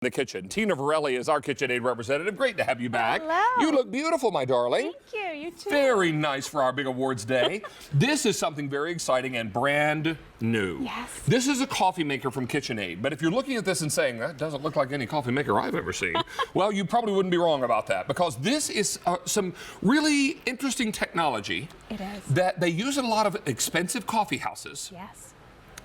The kitchen. Tina Varelli is our KitchenAid representative. Great to have you back. Hello. You look beautiful, my darling. Thank you. You too. Very nice for our big awards day. This is something very exciting and brand new. Yes. This is a coffee maker from KitchenAid. But if you're looking at this and saying, that doesn't look like any coffee maker I've ever seen, well, you probably wouldn't be wrong about that, because this is some really interesting technology. It is. That they use in a lot of expensive coffee houses. Yes.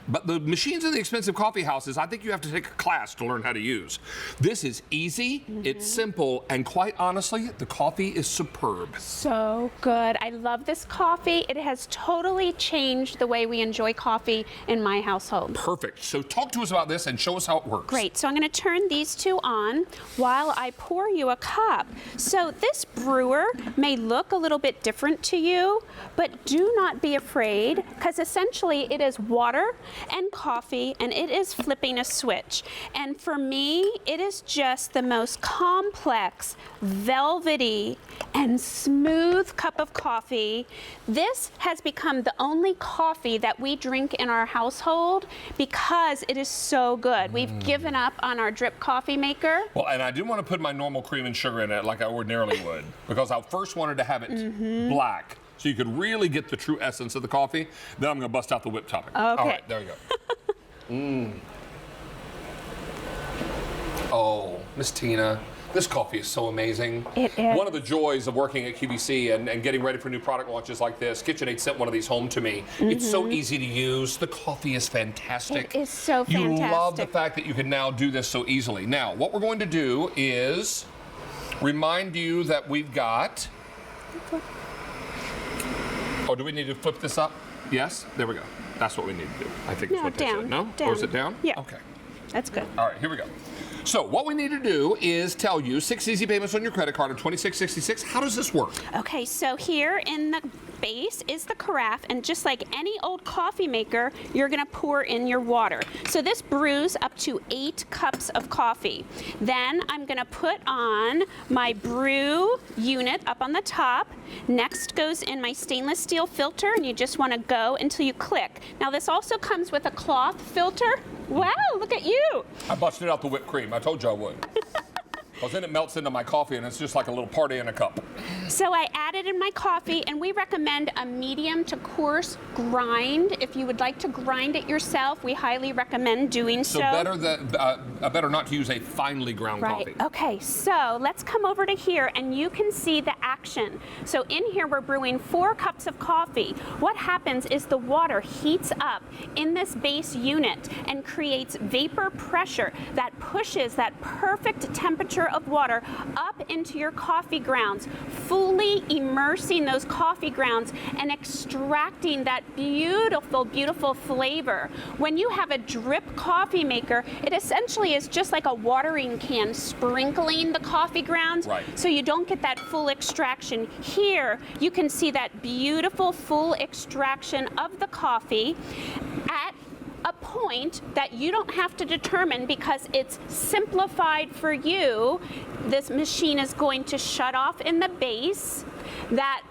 But the machines in the expensive coffee houses, I think you have to take a class to learn how to use. This is easy, it's simple, and quite honestly, the coffee is superb. So good. I love this coffee. It has totally changed the way we enjoy coffee in my household. Perfect. So talk to us about this and show us how it works. Great. So I'm going to turn these two on while I pour you a cup. So this brewer may look a little bit different to you, but do not be afraid, because essentially it is water and coffee, and it is flipping a switch. And for me, it is just the most complex, velvety, and smooth cup of coffee. This has become the only coffee that we drink in our household because it is so good. We've given up on our drip coffee maker. Well, and I do want to put my normal cream and sugar in it like I ordinarily would, because I first wanted to have it black, so you could really get the true essence of the coffee. Then I'm going to bust out the whipped topping. Okay. All right, there you go. Oh, Miss Tina, this coffee is so amazing. It is. One of the joys of working at QVC and getting ready for new product launches like this, KitchenAid sent one of these home to me. It's so easy to use. The coffee is fantastic. It is so You fantastic. love the fact that you can now do this so easily. Now, what we're going to do is remind you that we've got... Oh, do we need to flip this up? Yes? There we go. That's what we need to do. I think No, that's what they down, said. No? down. Or is it down? Yeah. Okay. That's good. All right, here we go. So what we need to do is tell you 6 easy payments on your credit card of $26.66. How does this work? Okay, so here in the base is the carafe, and just like any old coffee maker, you're gonna pour in your water. So this brews up to 8 cups of coffee. Then I'm gonna put on my brew unit up on the top. Next goes in my stainless steel filter, and you just wanna go until you click. Now this also comes with a cloth filter. Wow, look at you. I busted out the whipped cream. I told you I would. Because then it melts into my coffee, and it's just like a little party in a cup. So I added in my coffee, and we recommend a medium to coarse grind. If you would like to grind it yourself, we highly recommend doing so. So better not to use a finely ground Right. coffee. Okay, so let's come over to here, and you can see the action. So in here, we're brewing 4 cups of coffee. What happens is the water heats up in this base unit and creates vapor pressure that pushes that perfect temperature of water up into your coffee grounds, fully immersing those coffee grounds and extracting that beautiful, beautiful flavor. When you have a drip coffee maker, it essentially is just like a watering can sprinkling the coffee grounds, right, so you don't get that full extraction. Here, you can see that beautiful full extraction of the coffee at a point that you don't have to determine, because it's simplified for you. This machine is going to shut off in the base. That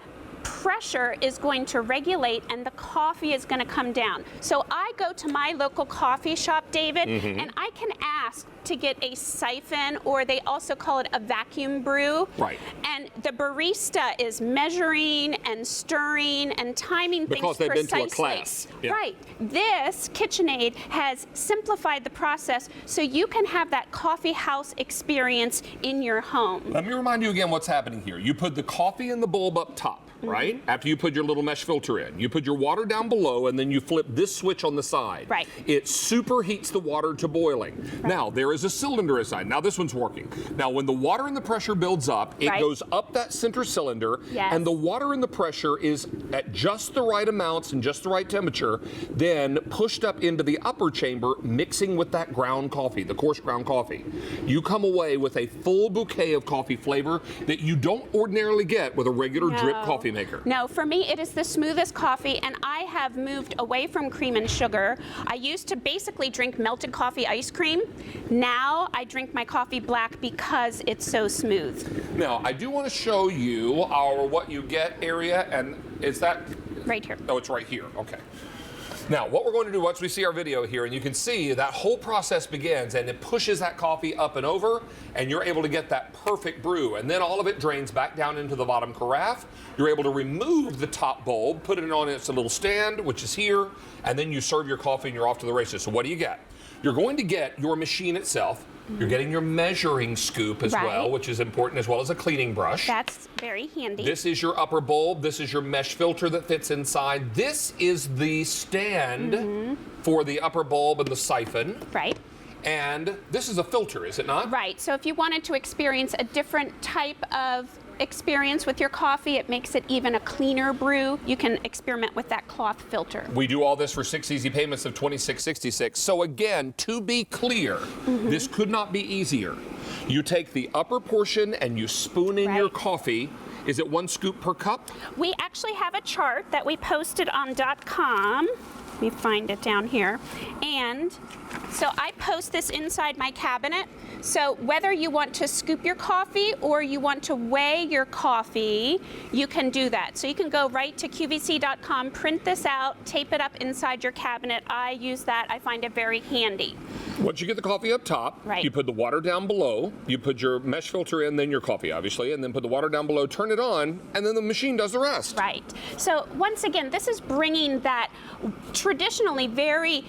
pressure is going to regulate, and the coffee is going to come down. So I go to my local coffee shop, David, and I can ask to get a siphon, or they also call it a vacuum brew. Right. And the barista is measuring and stirring and timing Because things they've been precisely. to a class. Yeah. Right. This KitchenAid has simplified the process so you can have that coffee house experience in your home. Let me remind you again what's happening here. You put the coffee in the bulb up top, right? After you put your little mesh filter in. You put your water down below, and then you flip this switch on the side. Right. It superheats the water to boiling. Right. Now, there is a cylinder inside. Now, this one's working. Now, when the water and the pressure builds up, it goes up that center cylinder, and the water and the pressure is at just the right amounts and just the right temperature, then pushed up into the upper chamber, mixing with that ground coffee, the coarse ground coffee. You come away with a full bouquet of coffee flavor that you don't ordinarily get with a regular drip coffee maker. No, for me, it is the smoothest coffee, and I have moved away from cream and sugar. I used to basically drink melted coffee ice cream. Now I drink my coffee black because it's so smooth. Now, I do want to show you our what you get area, and is that? Right here. Oh, it's right here. Okay. Now, what we're going to do once we see our video here, and you can see that whole process begins, and it pushes that coffee up and over, and you're able to get that perfect brew. And then all of it drains back down into the bottom carafe. You're able to remove the top bulb, put it on its little stand, which is here, and then you serve your coffee and you're off to the races. So what do you get? You're going to get your machine itself. You're getting your measuring scoop as well, which is important, as well as a cleaning brush. That's very handy. This is your upper bulb. This is your mesh filter that fits inside. This is the stand for the upper bulb and the siphon. Right. And this is a filter, is it not? Right. So if you wanted to experience a different type of experience with your coffee, it makes it even a cleaner brew. You can experiment with that cloth filter. We do all this for 6 easy payments of $26.66. So again, to be clear, this could not be easier. You take the upper portion and you spoon in your coffee. Is it 1 scoop per cup? We actually have a chart that we posted on .com. Let me find it down here. And so I post this inside my cabinet. So whether you want to scoop your coffee or you want to weigh your coffee, you can do that. So you can go right to QVC.com, print this out, tape it up inside your cabinet. I use that. I find it very handy. Once you get the coffee up top, you put the water down below, you put your mesh filter in, then your coffee obviously, and then put the water down below, turn it on, and then the machine does the rest. Right. So once again, this is bringing that traditionally very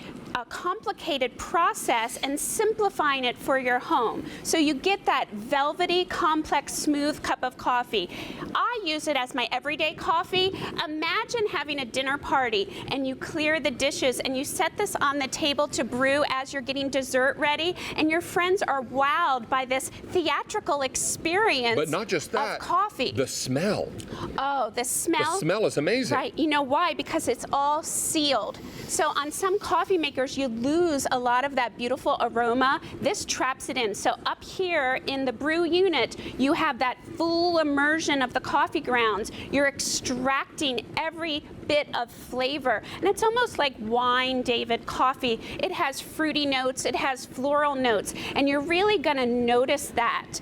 complicated process and simplifying it for your home. So you get that velvety, complex, smooth cup of coffee. I use it as my everyday coffee. Imagine having a dinner party and you clear the dishes and you set this on the table to brew as you're getting dessert ready, and your friends are wowed by this theatrical experience. But not just that, of coffee. The smell. Oh, the smell. The smell is amazing. Right. You know why? Because it's all sealed. So on some coffee makers, you lose a lot of that beautiful aroma. This traps it in. So up here in the brew unit, you have that full immersion of the coffee grounds. You're extracting every bit of flavor. And it's almost like wine, David, coffee. It has fruity notes, it has floral notes, and you're really gonna notice that.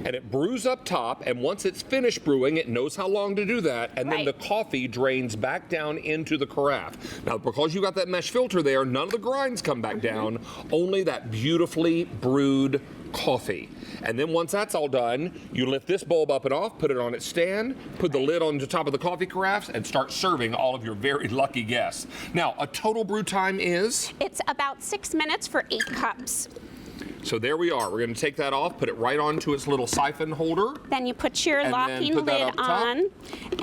And it brews up top, and once it's finished brewing, it knows how long to do that, and then the coffee drains back down into the carafe. Now, because you got that mesh filter there, none of the grinds come back down, only that beautifully brewed coffee. And then once that's all done, you lift this bulb up and off, put it on its stand, put the lid on the top of the coffee carafes, and start serving all of your very lucky guests. Now, a total brew time is? It's about 6 minutes for 8 cups. So there we are. We're going to take that off, put it right onto its little siphon holder. Then you put your locking lid on,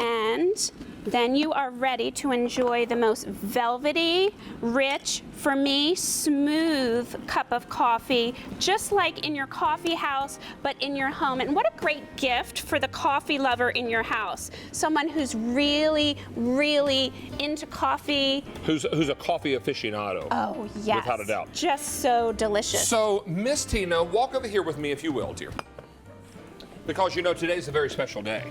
and then you are ready to enjoy the most velvety, rich, for me, smooth cup of coffee, just like in your coffee house, but in your home. And what a great gift for the coffee lover in your house. Someone who's really, really into coffee. Who's a coffee aficionado. Oh, yes. Without a doubt. Just so delicious. So, Miss Tina, walk over here with me if you will, dear. Because you know today's a very special day.